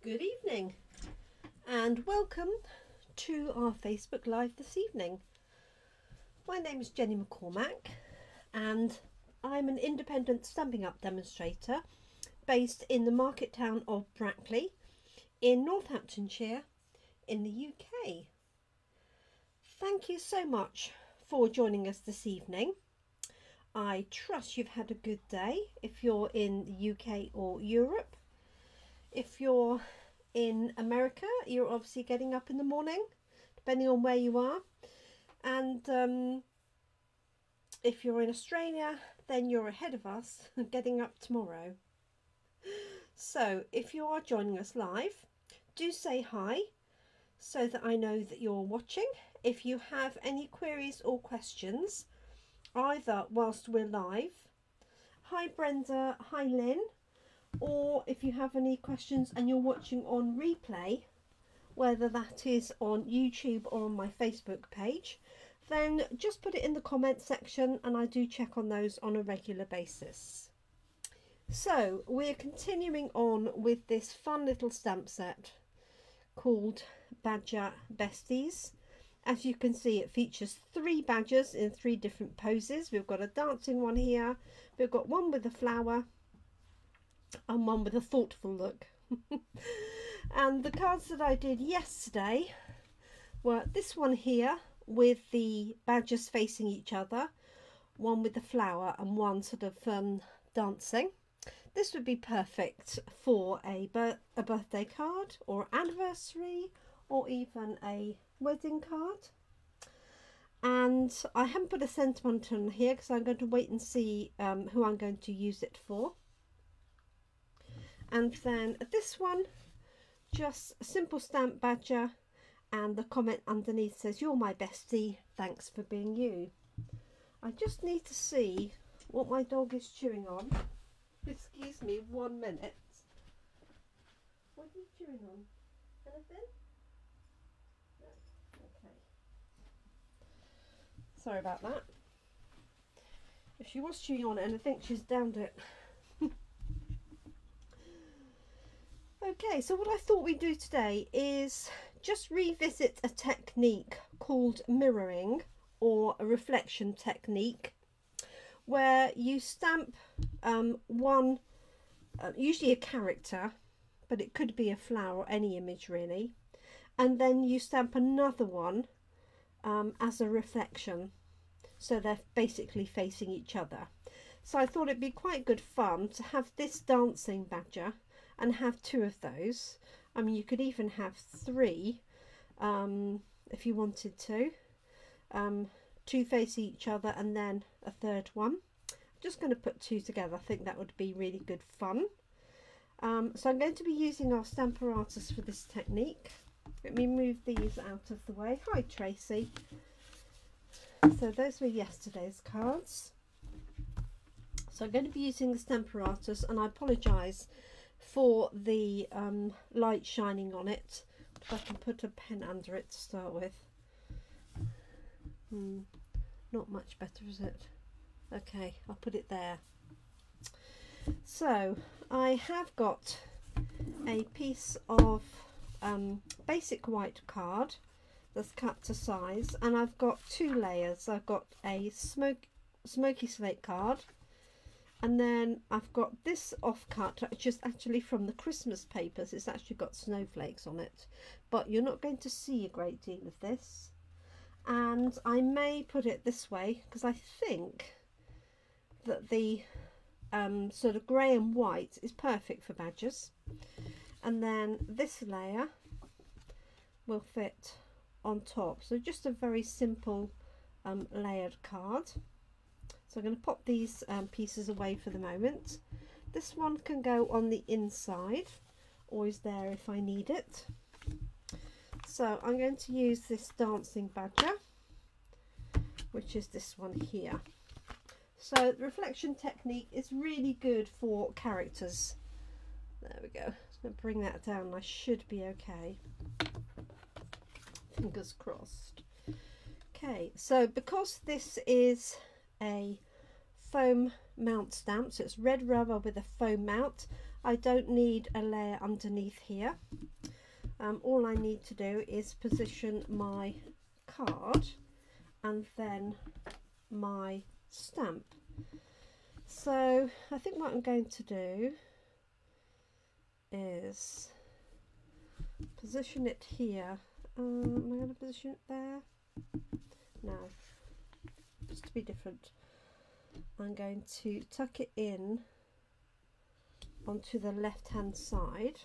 Good evening and welcome to our Facebook Live this evening. My name is Jenny McCormack and I'm an independent Stampin' Up demonstrator based in the market town of Brackley in Northamptonshire in the UK. Thank you so much for joining us this evening. I trust you've had a good day if you're in the UK or Europe. If you're in America, you're obviously getting up in the morning, depending on where you are. And if you're in Australia, then you're ahead of us, getting up tomorrow. So if you are joining us live, do say hi so that I know that you're watching. If you have any queries or questions, either whilst we're live, hi Brenda, hi Lynn, or if you have any questions and you're watching on replay, whether that is on YouTube or on my Facebook page, then just put it in the comment section and I do check on those on a regular basis. So we're continuing on with this fun little stamp set called Badger Besties. As you can see, it features 3 badgers in 3 different poses. We've got a dancing one here, we've got one with a flower, and one with a thoughtful look. And the cards that I did yesterday were this one here with the badgers facing each other, one with the flower and one sort of dancing. This would be perfect for a birthday card or anniversary or even a wedding card. And I haven't put a sentiment on here because I'm going to wait and see who I'm going to use it for. And then this one, just a simple stamp badger, and the comment underneath says, "You're my bestie, thanks for being you." I just need to see what my dog is chewing on. Excuse me 1 minute. What are you chewing on? Anything? No. Okay. Sorry about that. If she was chewing on anything, she's downed it. Okay, so what I thought we'd do today is just revisit a technique called mirroring, or a reflection technique, where you stamp one, usually a character, but it could be a flower or any image really, and then you stamp another one as a reflection, so they're basically facing each other. So I thought it'd be quite good fun to have this dancing badger and have 2 of those. I mean, you could even have 3 if you wanted to. 2 facing each other and then a 3rd one. I'm just going to put 2 together. I think that would be really good fun. So I'm going to be using our Stamparatus for this technique. Let me move these out of the way. Hi Tracy. So those were yesterday's cards. So I'm going to be using the Stamparatus, and I apologise for the light shining on it. If I can put a pen under it to start with. Not much better, is it? Okay, I'll put it there. So I have got a piece of basic white card that's cut to size, and I've got 2 layers. I've got a smoky slate card, and then I've got this offcut, which is actually from the Christmas papers. It's actually got snowflakes on it, but you're not going to see a great deal of this. And I may put it this way because I think that the sort of grey and white is perfect for badgers. And then this layer will fit on top. So just a very simple layered card. So I'm going to pop these pieces away for the moment. This one can go on the inside, always there if I need it. So I'm going to use this dancing badger, which is this one here. So the reflection technique is really good for characters. There we go. I'm going to bring that down. I should be okay. Fingers crossed. Okay, so because this is a foam mount stamp, so it's red rubber with a foam mount, I don't need a layer underneath here. All I need to do is position my card and then my stamp. So I think what I'm going to do is position it here. Am I going to position it there? No, just to be different. I'm going to tuck it in onto the left hand side,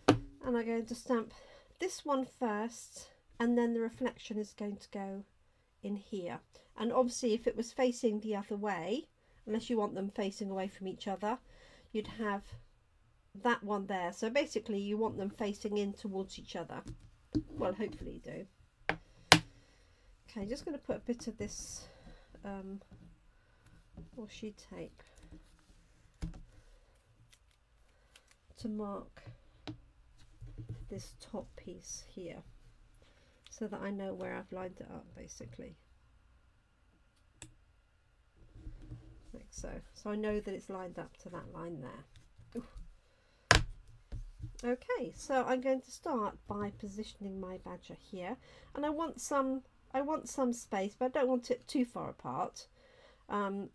and I'm going to stamp this one first, and then the reflection is going to go in here. And obviously if it was facing the other way, unless you want them facing away from each other, you'd have that one there. So basically you want them facing in towards each other. Well, hopefully you do. Okay, just going to put a bit of this washi tape to mark this top piece here, so that I know where I've lined it up, basically, like so. So I know that it's lined up to that line there. Ooh. Okay, so I'm going to start by positioning my badger here, and I want some space, but I don't want it too far apart.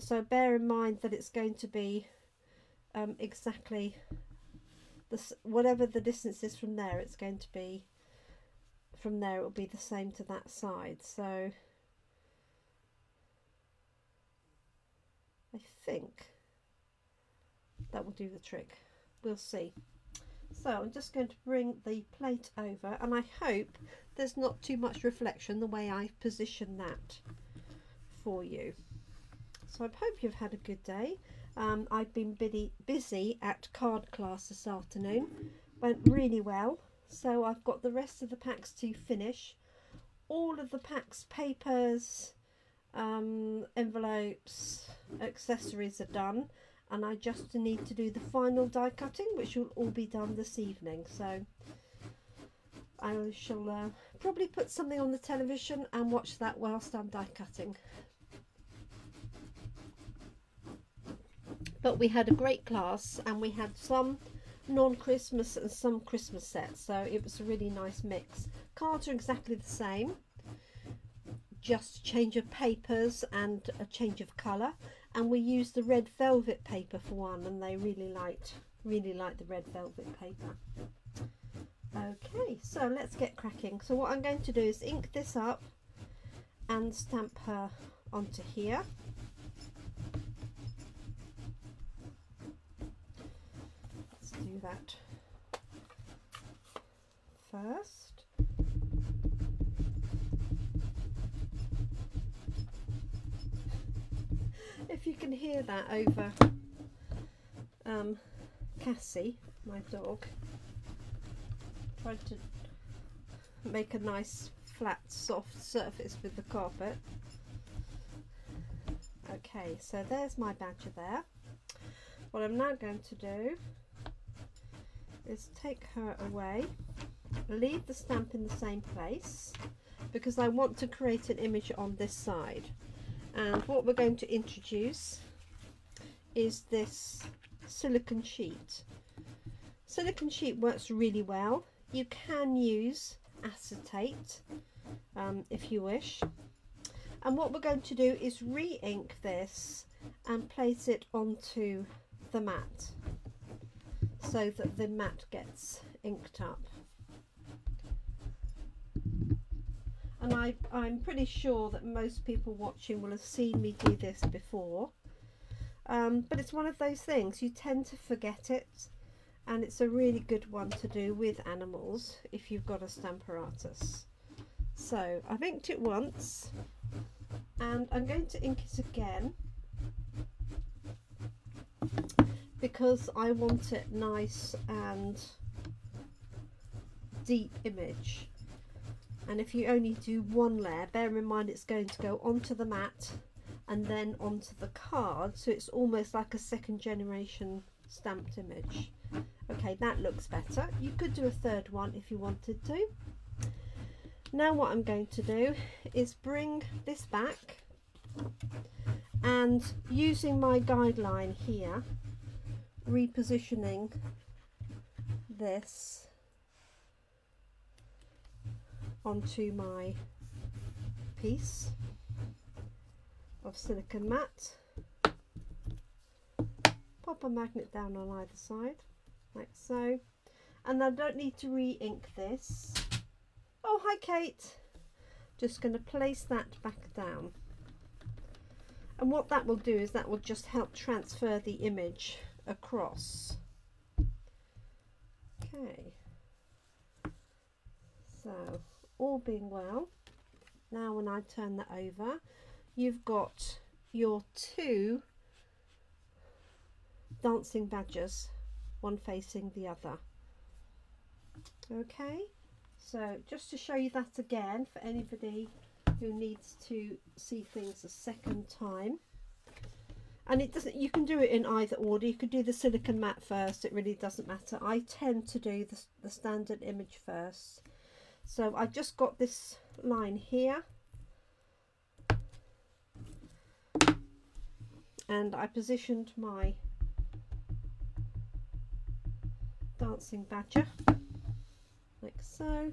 So bear in mind that it's going to be exactly this, whatever the distance is from there, it's going to be, from there it will be the same to that side. So I think that will do the trick. We'll see. So I'm just going to bring the plate over, and I hope there's not too much reflection the way I position that for you. So I hope you've had a good day. I've been busy at card class this afternoon. Went really well. So I've got the rest of the packs to finish. All of the packs, papers, envelopes, accessories are done, and I just need to do the final die cutting, which will all be done this evening. So I shall probably put something on the television and watch that whilst I'm die cutting. But we had a great class, and we had some non-Christmas and some Christmas sets, so it was a really nice mix. Cards are exactly the same, just a change of papers and a change of colour, and we used the red velvet paper for one, and they really liked the red velvet paper. Okay, so let's get cracking. So what I'm going to do is ink this up and stamp her onto here. Do that first. If you can hear that over Cassie, my dog, trying to make a nice flat soft surface with the carpet. Okay, so there's my badger there. What I'm now going to do is take her away, leave the stamp in the same place, because I want to create an image on this side. And what we're going to introduce is this silicone sheet. Silicone sheet works really well. You can use acetate if you wish. And what we're going to do is re-ink this and place it onto the mat, so that the mat gets inked up. And I'm pretty sure that most people watching will have seen me do this before, but it's one of those things, you tend to forget it, and it's a really good one to do with animals if you've got a Stamparatus. So I've inked it once, and I'm going to ink it again, because I want it nice and deep image. And if you only do one layer, bear in mind it's going to go onto the mat and then onto the card, so it's almost like a second generation stamped image. Okay, that looks better. You could do a third one if you wanted to. Now what I'm going to do is bring this back, and using my guideline here repositioning this onto my piece of silicone matte. Pop a magnet down on either side like so, and I don't need to re-ink this. Oh, hi Kate. Just going to place that back down, and what that will do is that will just help transfer the image across. Okay, so all being well, now when I turn that over, you've got your two dancing badgers, one facing the other. Okay, so just to show you that again for anybody who needs to see things a second time, and it doesn't, you can do it in either order. You could do the silicone matte first, it really doesn't matter. I tend to do the standard image first. So I've just got this line here, and I positioned my dancing badger like so.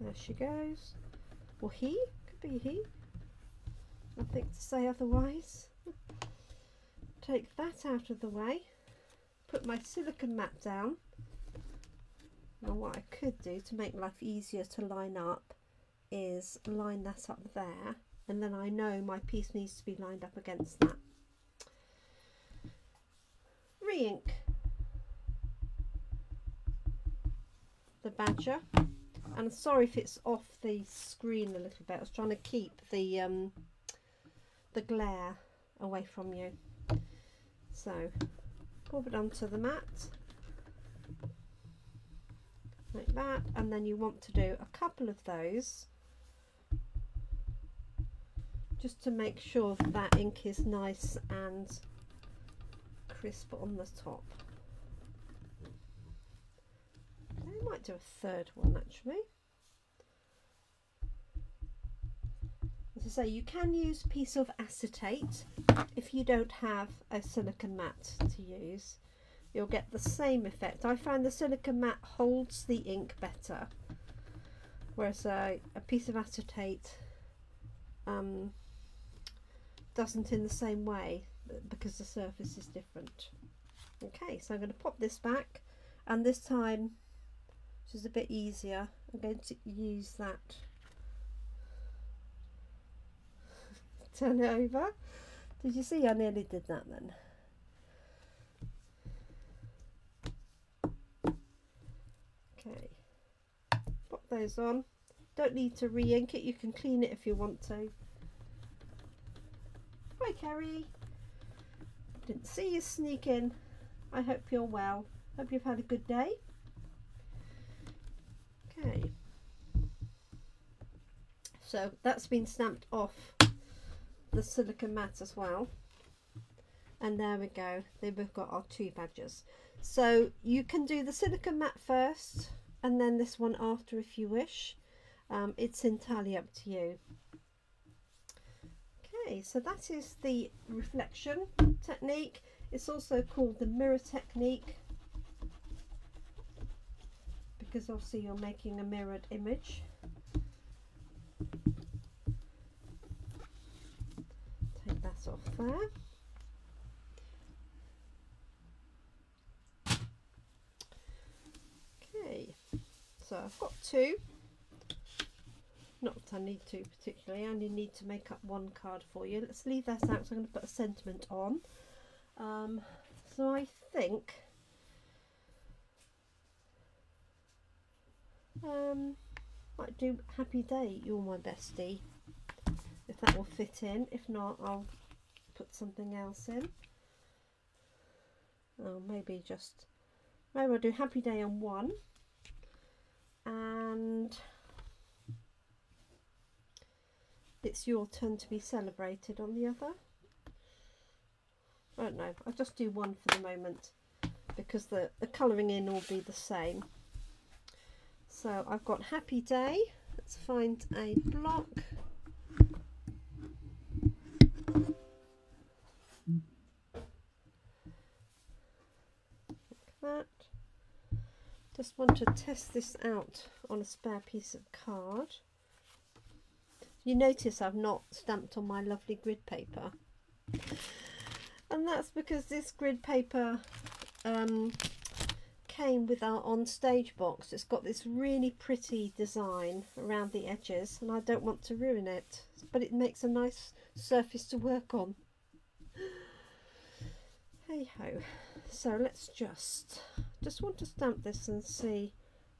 There she goes. Or he, could be he, nothing to say otherwise. Take that out of the way, put my silicone matte down. Now what I could do to make life easier to line up is line that up there, and then I know my piece needs to be lined up against that. Re-ink the badger, and sorry if it's off the screen a little bit. I was trying to keep the glare away from you. So pop it onto the mat like that, and then you want to do a couple of those just to make sure that that ink is nice and crisp on the top. I might do a third one actually. As I say, you can use a piece of acetate if you don't have a silicone matte to use. You'll get the same effect. I find the silicone matte holds the ink better, whereas a piece of acetate doesn't in the same way, because the surface is different. Okay, so I'm going to pop this back, and this time, which is a bit easier, I'm going to use that. Turn it over. Did you see I nearly did that then? Okay, pop those on. Don't need to re-ink it, you can clean it if you want to. Hi Kerry, didn't see you sneak in. I hope you're well. Hope you've had a good day. Okay, so that's been stamped off the silicone matte as well, and there we go, we've got our two badgers. So you can do the silicone matte first and then this one after if you wish. It's entirely up to you. Okay, so that is the reflection technique. It's also called the mirror technique, because obviously you're making a mirrored image. Take that off there. Okay, so I've got two. Not that I need to particularly, I only need to make up one card for you. Let's leave that out, so I'm going to put a sentiment on. So I think might do Happy Day, You're My Bestie, if that will fit in. If not, I'll put something else in. Oh, maybe I'll do Happy Day on one, and It's Your Turn to Be Celebrated on the other. I don't know, I'll just do one for the moment, because the colouring in will be the same. So I've got Happy Day. Let's find a block. Just want to test this out on a spare piece of card. You notice I've not stamped on my lovely grid paper, and that's because this grid paper came with our on stage box. It's got this really pretty design around the edges, and I don't want to ruin it, but it makes a nice surface to work on. Hey ho. So let's just want to stamp this and see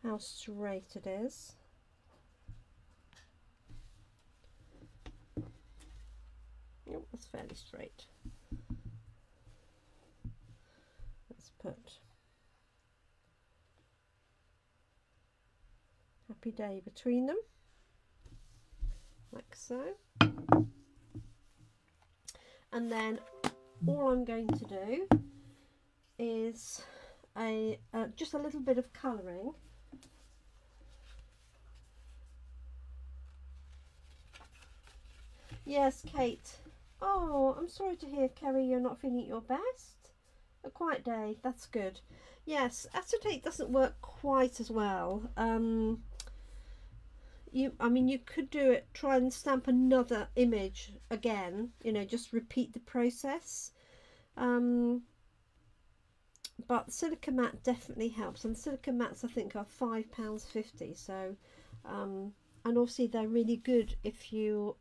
how straight it is. Yep, that's fairly straight. Let's put happy day between them, like so. And then all I'm going to do is just a little bit of colouring. Yes, Kate. Oh, I'm sorry to hear, Kerry, you're not feeling your best. A quiet day, that's good. Yes, acetate doesn't work quite as well. I mean, you could do it, try and stamp another image again, you know, just repeat the process. But silicone matte definitely helps, and silicone mattes I think are £5.50. So, and obviously they're really good if you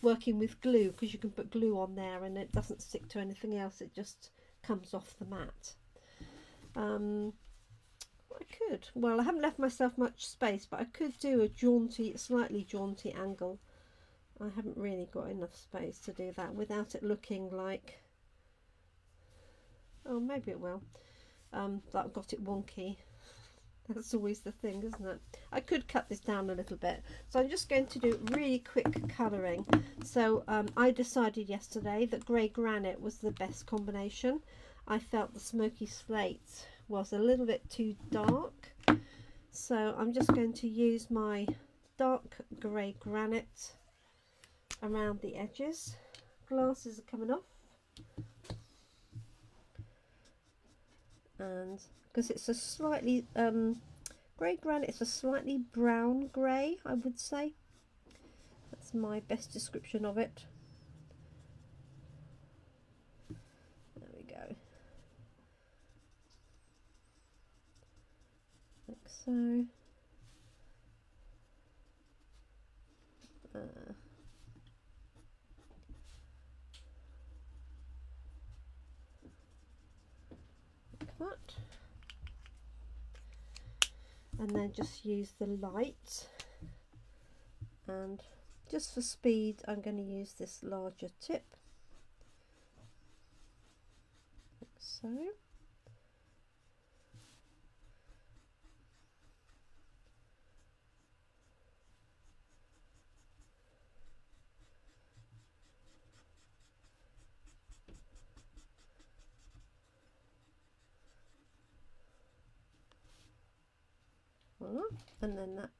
working with glue, because you can put glue on there and it doesn't stick to anything else, it just comes off the mat. I could, well, I haven't left myself much space, but I could do a jaunty, slightly jaunty angle. I haven't really got enough space to do that without it looking like, oh, maybe it will, that I've got it wonky. That's always the thing, isn't it? I could cut this down a little bit. So I'm just going to do really quick colouring. So I decided yesterday that grey granite was the best combination. I felt the smoky slate was a little bit too dark. So I'm just going to use my dark grey granite around the edges. Glasses are coming off. And because it's a slightly grey granite, it's a slightly brown grey, I would say. That's my best description of it. There we go. Like so. That, and then just use the light, and just for speed I'm going to use this larger tip, like so. And then that,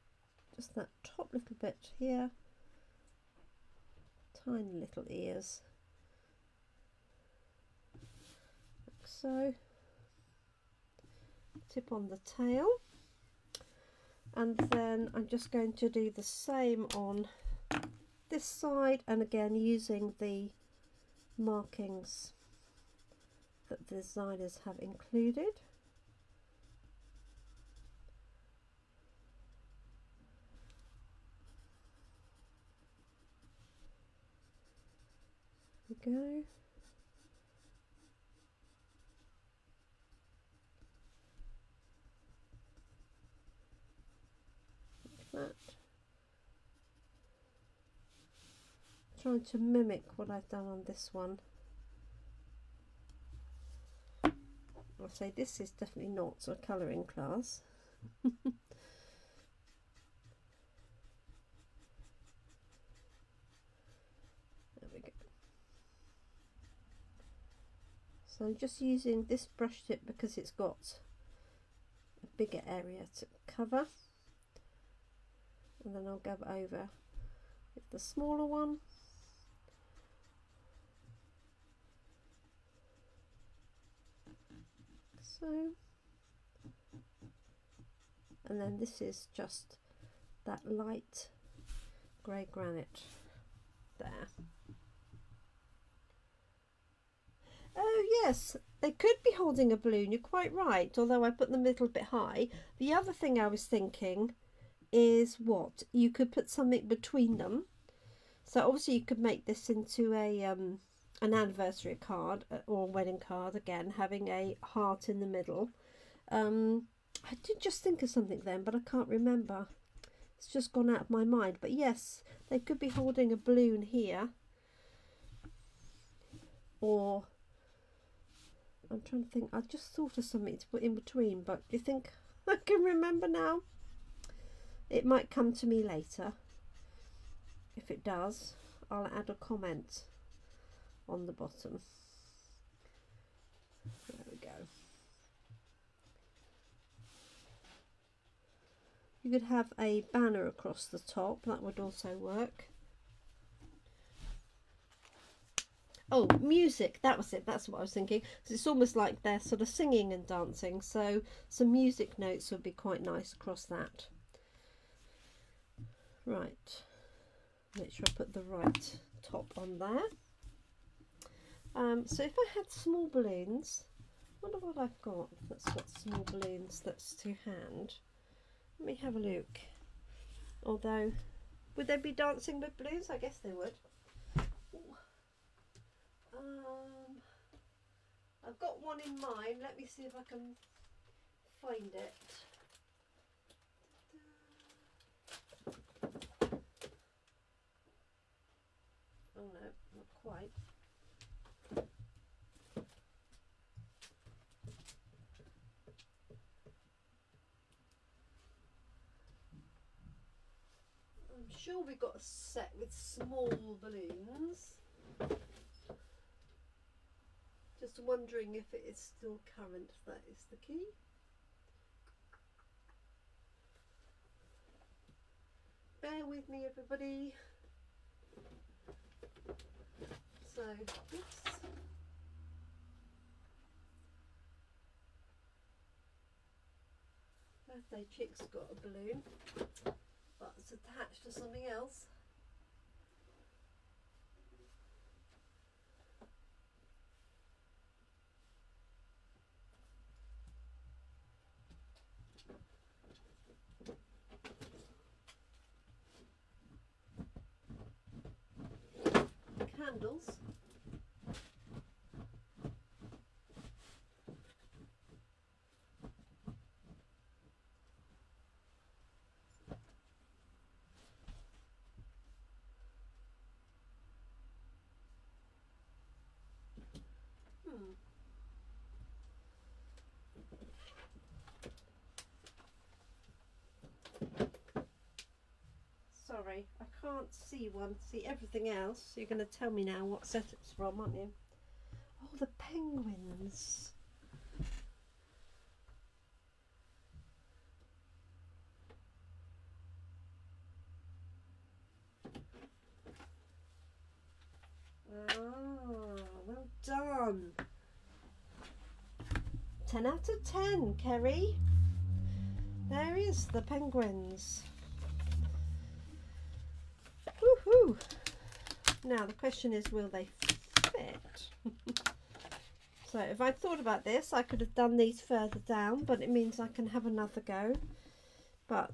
just that top little bit here, tiny little ears, like so. Tip on the tail, and then I'm just going to do the same on this side, and again using the markings that the designers have included. Go. Like that. Trying to mimic what I've done on this one. I'll say this is definitely not a colouring class. So I'm just using this brush tip because it's got a bigger area to cover, and then I'll go over with the smaller one. So, and then this is just that light grey granite there. Oh yes, they could be holding a balloon, you're quite right, although I put them a little bit high. The other thing I was thinking is what? You could put something between them. So obviously you could make this into a an anniversary card or wedding card, again, having a heart in the middle. I did just think of something then, but I can't remember. It's just gone out of my mind. But yes, they could be holding a balloon here. Or, I'm trying to think, I just thought of something to put in between, but do you think I can remember now? It might come to me later. If it does, I'll add a comment on the bottom. There we go. You could have a banner across the top, that would also work. Oh, music, that was it, that's what I was thinking. Because it's almost like they're sort of singing and dancing, so some music notes would be quite nice across that. Right, make sure I put the right top on there. So if I had small balloons, I wonder what I've got that's got small balloons that's to hand. Let me have a look. Although, would they be dancing with balloons? I guess they would. I've got one in mind. Let me see if I can find it. Oh no, not quite. I'm sure we've got a set with small balloons. Just wondering if it is still current. That is the key. Bear with me, everybody. So, oops. Birthday Chick's got a balloon, but it's attached to something else. Candles. Sorry, I can't see one. See everything else. You're going to tell me now what set it's from, aren't you? Oh, the penguins. Ah, well done. 10 out of 10, Kerry. There is the penguins. Woohoo! Now the question is, will they fit? So if I thought about this, I could have done these further down, but it means I can have another go. But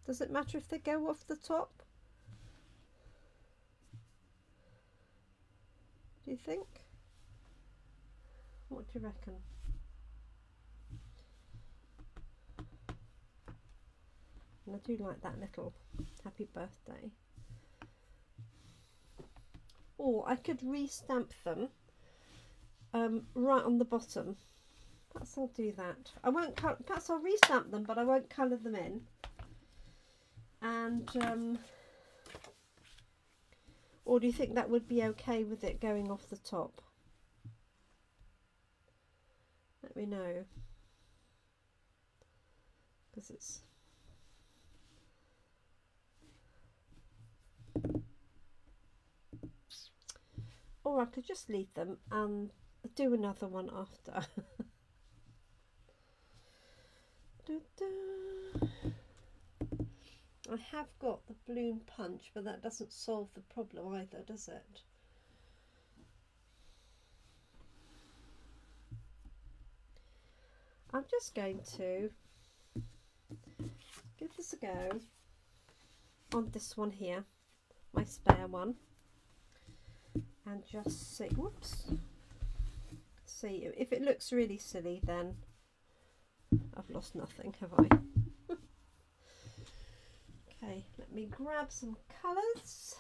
does it matter if they go off the top? Do you think? What do you reckon? And I do like that little happy birthday. Or I could re-stamp them right on the bottom. Perhaps I'll do that. I won't. Perhaps I'll re-stamp them, but I won't colour them in. And or do you think that would be okay with it going off the top? Let me know, because it's or I could just leave them and do another one after. I have got the balloon punch, but that doesn't solve the problem either, does it? I'm just going to give this a go on this one here, my spare one, and just see, whoops, see if it looks really silly, then I've lost nothing, have I? Okay, let me grab some colours.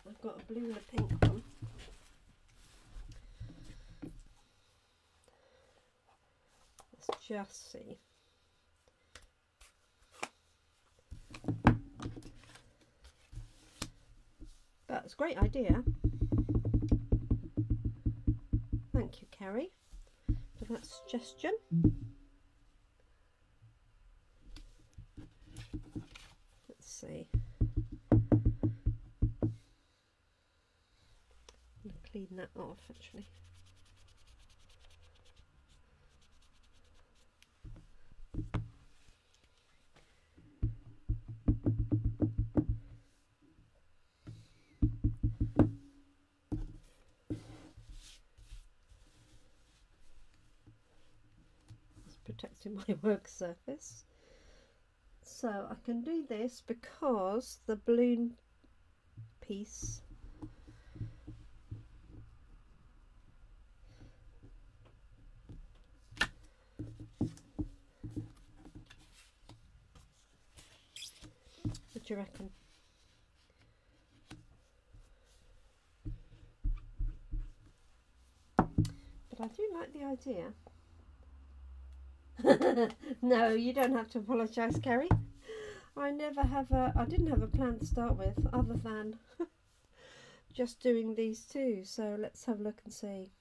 I've got a blue and a pink one. Let's just see. That's a great idea. Thank you, Kerry, for that suggestion. Let's see. I'm going to clean that off actually. Protecting my work surface, so I can do this because the balloon piece what do you reckon? But I do like the idea. No, you don't have to apologise, Kerry. I didn't have a plan to start with, other than just doing these two. So let's have a look and see.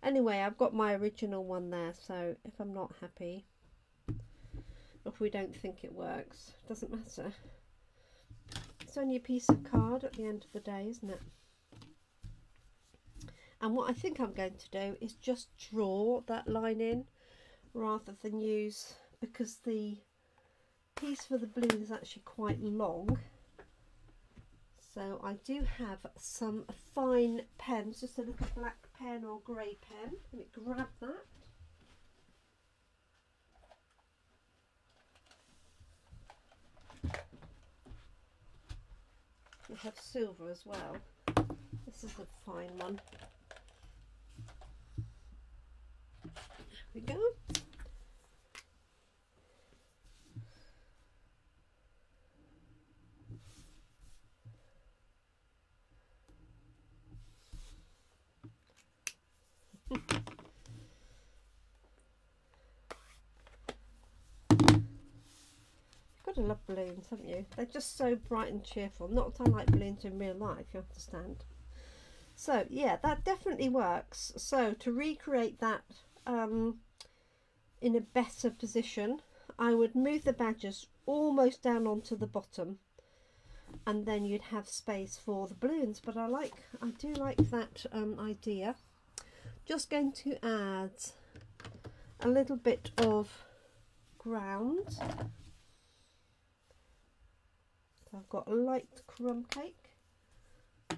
Anyway, I've got my original one there, so if I'm not happy, or if we don't think it works, it doesn't matter. It's only a piece of card at the end of the day, isn't it? And what I think I'm going to do is just draw that line in, rather than use, because the piece for the balloon is actually quite long. So I do have some fine pens, just a little black pen or grey pen. Let me grab that. We have silver as well. This is a fine one. There we go. Gotta love balloons, haven't you? They're just so bright and cheerful. Not that I like balloons in real life, you understand. So yeah, that definitely works. So to recreate that in a better position, I would move the badges almost down onto the bottom, and then you'd have space for the balloons. But I do like that idea. Just going to add a little bit of ground. So I've got a light crumb cake. I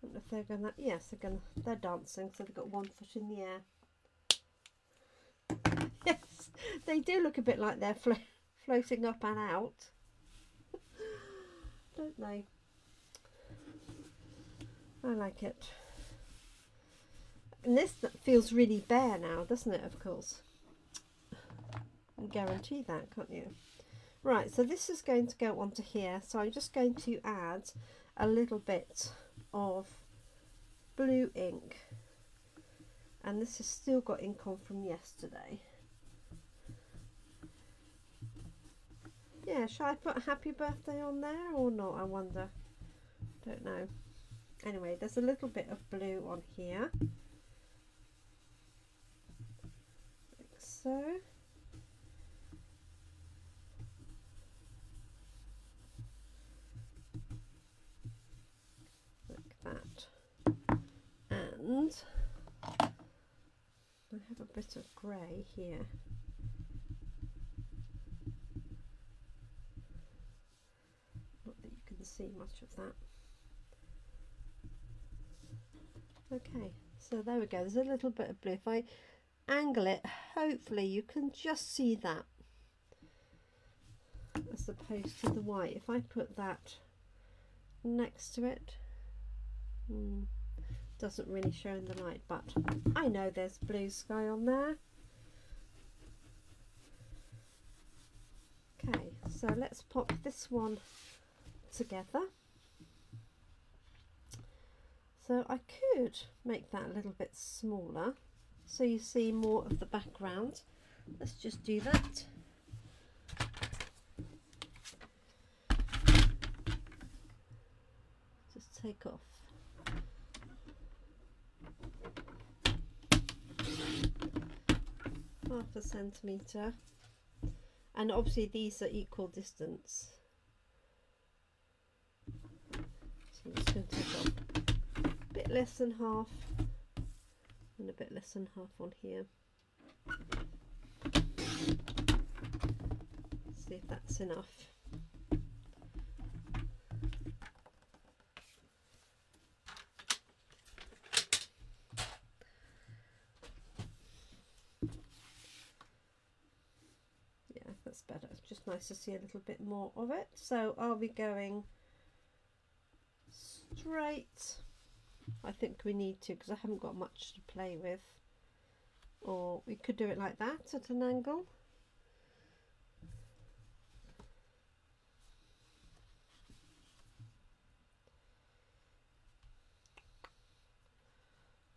don't know if they're gonna, yes, they're dancing, so they've got one foot in the air. Yes, they do look a bit like they're floating up and out, don't they? I like it. And this feels really bare now, doesn't it? Of course. I guarantee that, can't you? Right, so this is going to go onto here. So I'm just going to add a little bit of blue ink. And this has still got ink on from yesterday. Yeah, shall I put happy birthday on there or not, I wonder? Don't know. Anyway, there's a little bit of blue on here, like so. Like that. And I have a bit of grey here. Not that you can see much of that. Okay, so there we go. There's a little bit of blue. If I angle it, hopefully you can just see that as opposed to the white. If I put that next to it, doesn't really show in the light, but I know there's blue sky on there. Okay, so let's pop this one together. So I could make that a little bit smaller so you see more of the background. Let's just do that. Just take off. Half a centimetre, and obviously these are equal distance. So I'm just going to take off a bit less than half and a bit less than half on here. See if that's enough. That's better. It's just nice to see a little bit more of it. So are we going straight? I think we need to, because I haven't got much to play with. Or we could do it like that at an angle.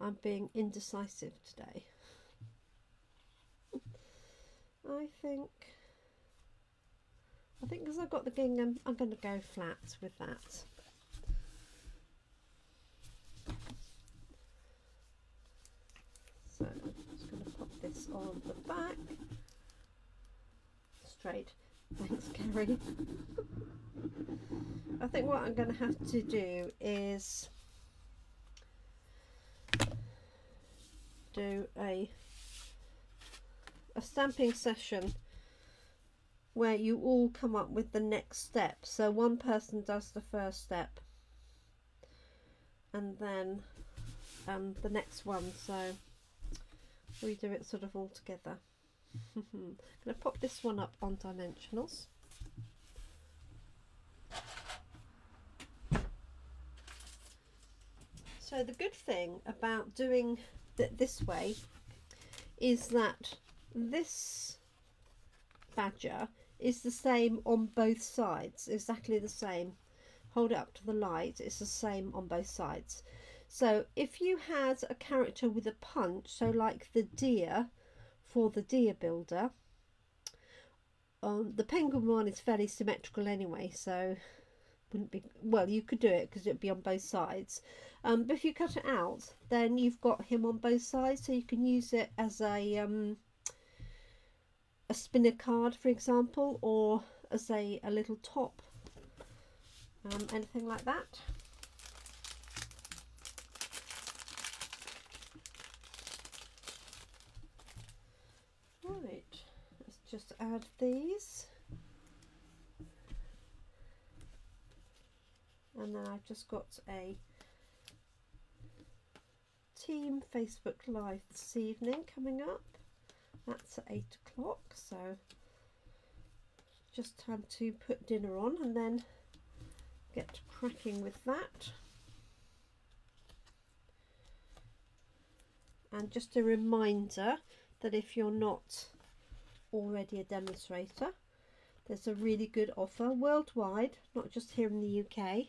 I'm being indecisive today. I think because I've got the gingham, I'm going to go flat with that. So I'm just going to pop this on the back. Straight. Thanks, Kerry. I think what I'm going to have to do is do a stamping session where you all come up with the next step. So one person does the first step and then the next one, so we do it sort of all together. I'm going to pop this one up on dimensionals. So the good thing about doing it this way is that this badger is the same on both sides, exactly the same. Hold it up to the light, it's the same on both sides. So if you had a character with a punch, so like the deer for the deer builder, the penguin one is fairly symmetrical anyway, so wouldn't be, well, you could do it because it'd be on both sides. But if you cut it out, then you've got him on both sides, so you can use it as a spinner card, for example, or as a little top, anything like that. Right, let's just add these, and then I've just got a team Facebook Live this evening coming up. That's at 8 o'clock, so just time to put dinner on and then get cracking with that. And just a reminder that if you're not already a demonstrator, there's a really good offer worldwide, not just here in the UK,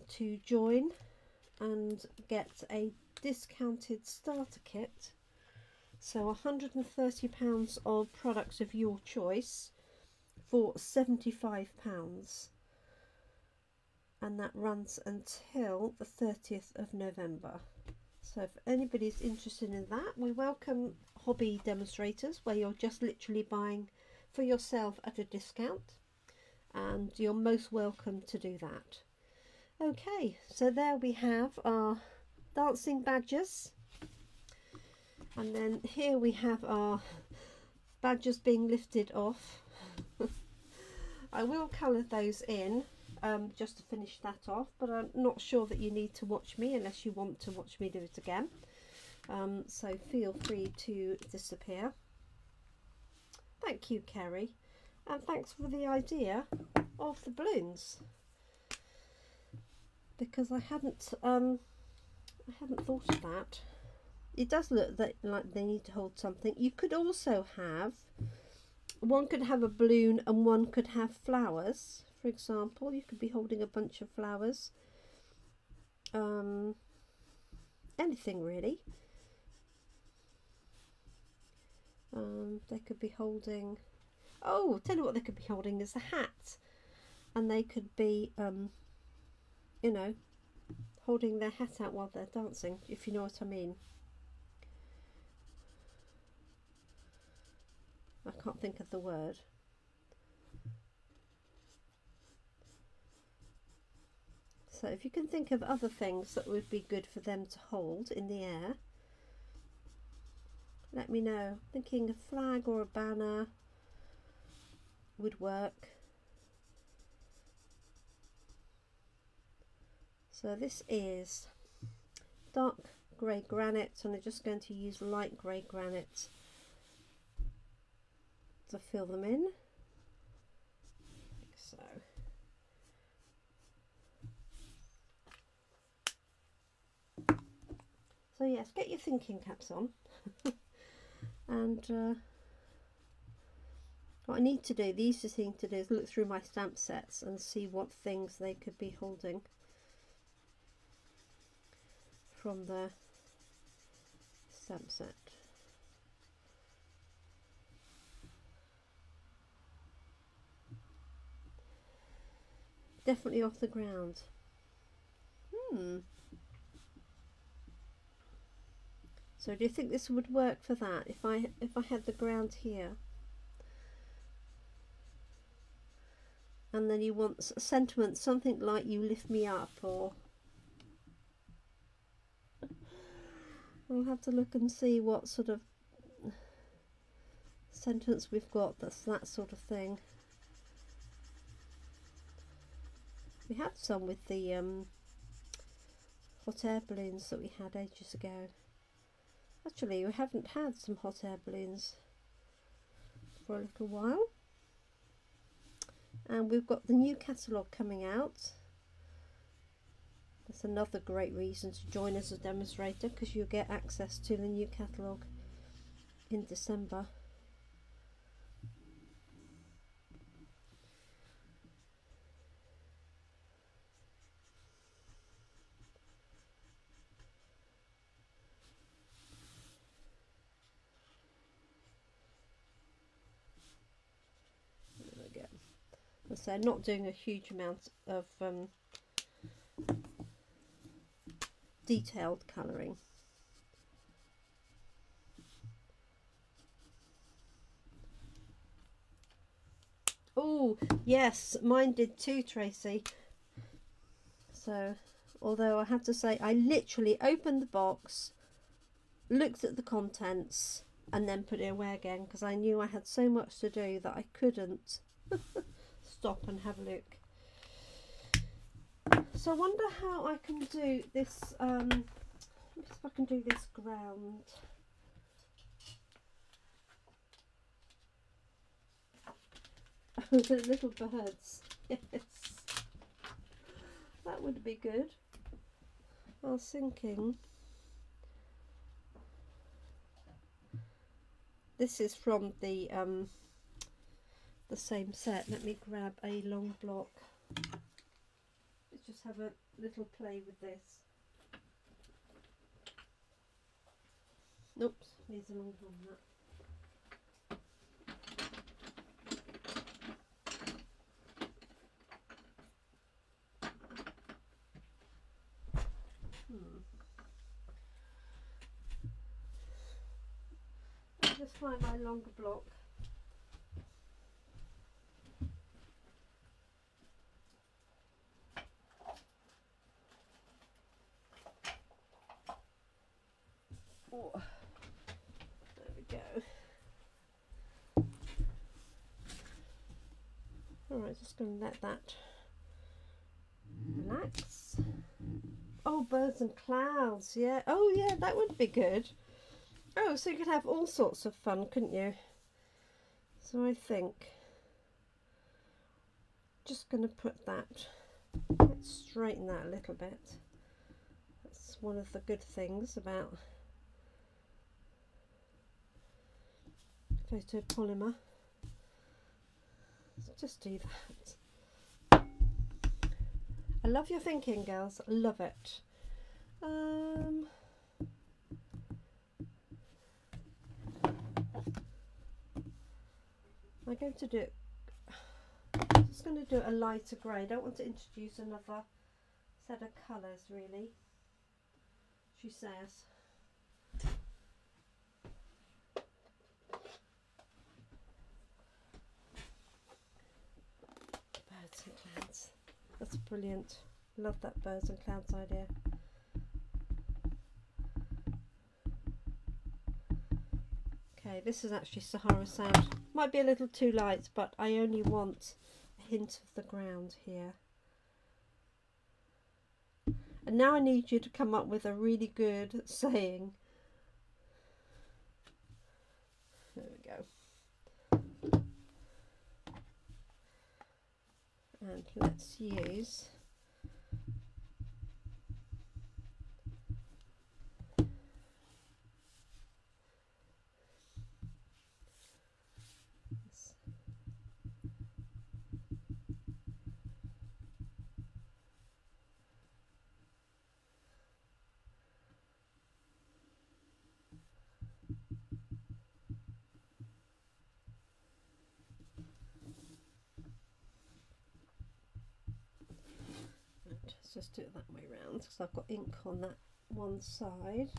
to join and get a discounted starter kit. So £130 of products of your choice for £75. and that runs until the 30th of November. So if anybody's interested in that, we welcome hobby demonstrators where you're just literally buying for yourself at a discount, and you're most welcome to do that. Okay, so there we have our dancing badgers, and then here we have our badgers being lifted off. I will colour those in just to finish that off, but I'm not sure that you need to watch me unless you want to watch me do it again. So feel free to disappear. Thank you, Kerry, and thanks for the idea of the balloons, because I hadn't thought of that. It does look like they need to hold something. You could also have, one could have a balloon and one could have flowers. For example, you could be holding a bunch of flowers. Anything really. They could be holding, oh, I'll tell you what they could be holding is a hat. And they could be, you know, holding their hat out while they're dancing, if you know what I mean. I can't think of the word. So if you can think of other things that would be good for them to hold in the air, let me know. Thinking a flag or a banner would work. So this is dark grey granite, and I'm just going to use light grey granite to fill them in, like so. So yes, get your thinking caps on. And what I need to do, the easiest thing to do is look through my stamp sets and see what things they could be holding from the stamp set. Definitely off the ground. So do you think this would work for that if I had the ground here? And then you want a sentiment, something like "you lift me up," or I'll have to look and see what sort of sentence we've got that's that sort of thing. We had some with the hot air balloons that we had ages ago. Actually, we haven't had some hot air balloons for a little while. And we've got the new catalogue coming out. That's another great reason to join as a demonstrator, because you'll get access to the new catalogue in December. So not doing a huge amount of detailed colouring. Oh yes, mine did too, Tracy. So although I have to say I literally opened the box, looked at the contents and then put it away again, because I knew I had so much to do that I couldn't stop and have a look. So I wonder how I can do this. Let's see if I can do this ground. The little birds. Yes, that would be good. I was thinking. This is from the same set. Let me grab a long block. Let's just have a little play with this. Oops, needs a longer one than that. Just find my longer block. Oh, there we go. Alright, just going to let that relax. Oh, birds and clouds, yeah. Oh yeah, that would be good. Oh, so you could have all sorts of fun, couldn't you? So I think just going to put that, let's straighten that a little bit. That's one of the good things about photopolymer. Let's just do that. I love your thinking, girls. I love it. I'm going to do it. I'm just going to do a lighter grey. I don't want to introduce another set of colours, really. She says. Birds and clouds. That's brilliant. Love that birds and clouds idea. Okay, this is actually Sahara Sand. Might be a little too light, but I only want a hint of the ground here. And now I need you to come up with a really good saying. There we go. And let's use this. Let's just do it that way round because I've got ink on that one side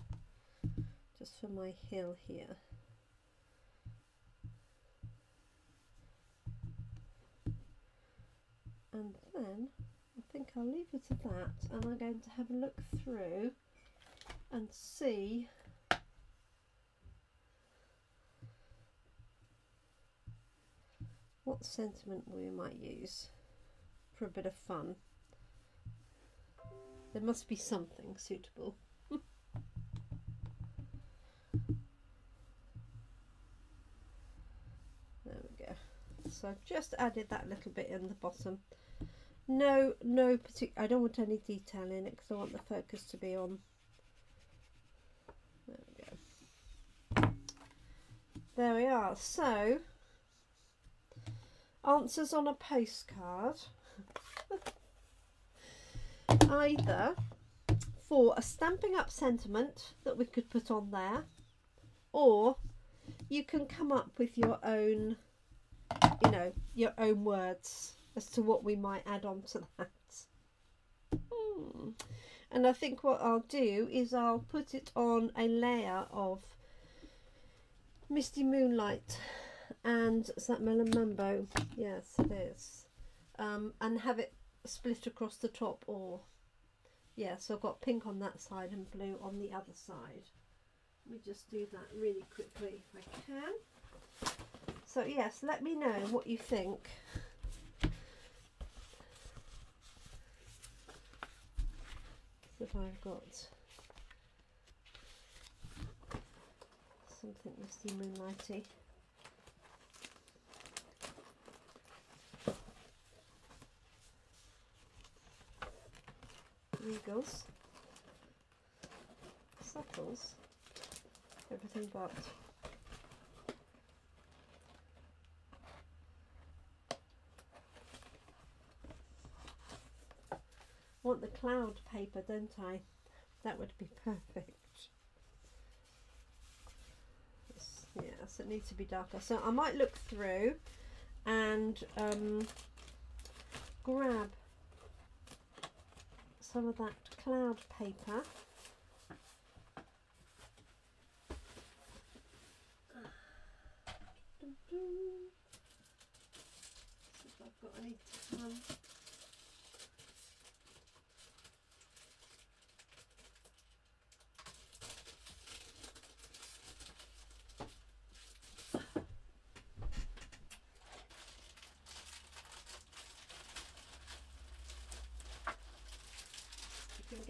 just for my hill here. And then I think I'll leave it at that, and I'm going to have a look through and see what sentiment we might use for a bit of fun. There must be something suitable. There we go. So I've just added that little bit in the bottom. No particular. I don't want any detail in it because I want the focus to be on. There we go. There we are. So, answers on a postcard. Either for a Stampin' Up sentiment that we could put on there, or you can come up with your own, you know, your own words as to what we might add on to that. And I think what I'll do is I'll put it on a layer of Misty Moonlight, and is that Melon Mambo? Yes, it is. And have it split across the top, or yeah, so I've got pink on that side and blue on the other side. Let me just do that really quickly if I can. So yes, let me know what you think. So if I've got something Misty Moonlighty. Regals, subtles, everything but. I want the cloud paper, don't I? That would be perfect. Yes, it needs to be darker. So I might look through and grab some of that cloud paper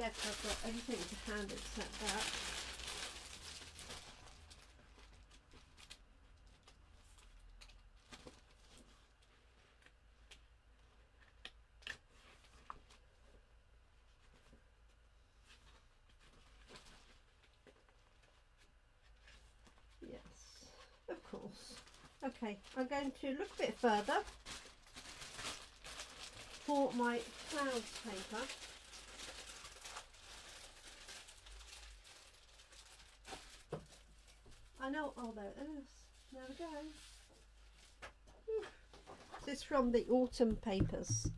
forget I've got everything to hand except that. Yes, of course. Okay, I'm going to look a bit further for my clouds paper. I know, oh there it is, there we go. This is from the autumn papers.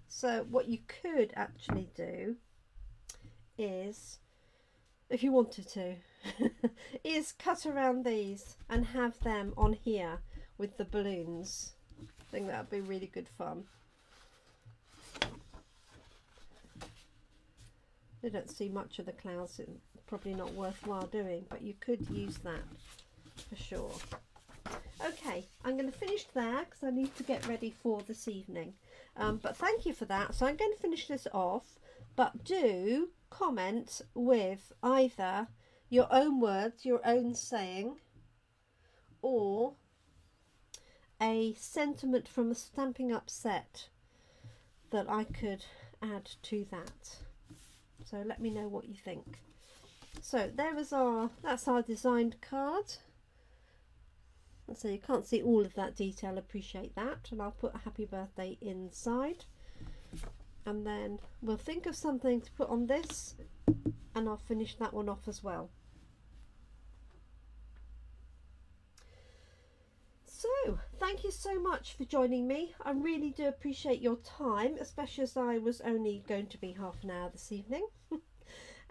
So what you could actually do is, if you wanted to, is cut around these and have them on here with the balloons. I think that would be really good fun. I don't see much of the clouds, it's probably not worthwhile doing, but you could use that for sure. Okay, I'm going to finish there because I need to get ready for this evening. But thank you for that. So I'm going to finish this off, but do comment with either your own words, your own saying, or a sentiment from a Stampin' Up set that I could add to that. So let me know what you think. So there was that's our designed card. And so you can't see all of that detail, appreciate that. And I'll put a happy birthday inside. And then we'll think of something to put on this, and I'll finish that one off as well. So thank you so much for joining me. I really do appreciate your time, especially as I was only going to be half an hour this evening.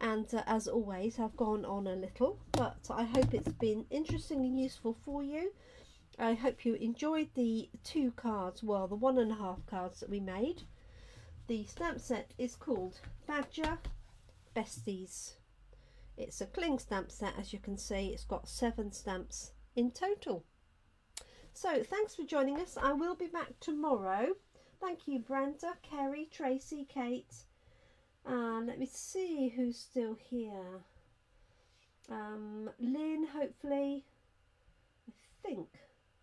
And as always, I've gone on a little, but I hope it's been interesting and useful for you. I hope you enjoyed the 2 cards, well, the 1.5 cards that we made. The stamp set is called Badger Besties. It's a cling stamp set, as you can see. It's got 7 stamps in total. So thanks for joining us. I will be back tomorrow. Thank you, Brenda, Kerry, Tracy, Kate. Let me see who's still here. Lynn, hopefully. I think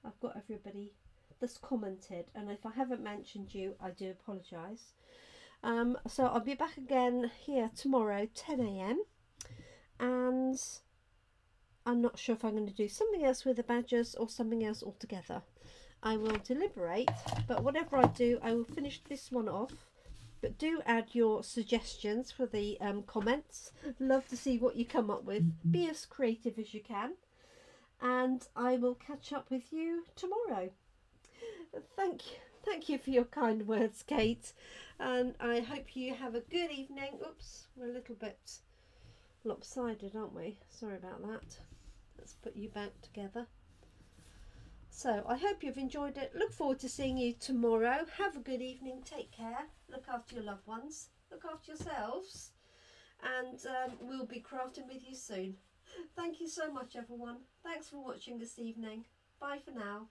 I've got everybody that's commented, and if I haven't mentioned you, I do apologise. So I'll be back again here tomorrow, 10 AM, and I'm not sure if I'm going to do something else with the badgers or something else altogether. I will deliberate, but whatever I do, I will finish this one off. But do add your suggestions for the comments. Love to see what you come up with. Be as creative as you can. And I will catch up with you tomorrow. Thank you for your kind words, Kate. And I hope you have a good evening. Oops, we're a little bit lopsided, aren't we? Sorry about that. Let's put you back together. So I hope you've enjoyed it. Look forward to seeing you tomorrow. Have a good evening. Take care. Look after your loved ones. Look after yourselves. And we'll be crafting with you soon. Thank you so much, everyone. Thanks for watching this evening. Bye for now.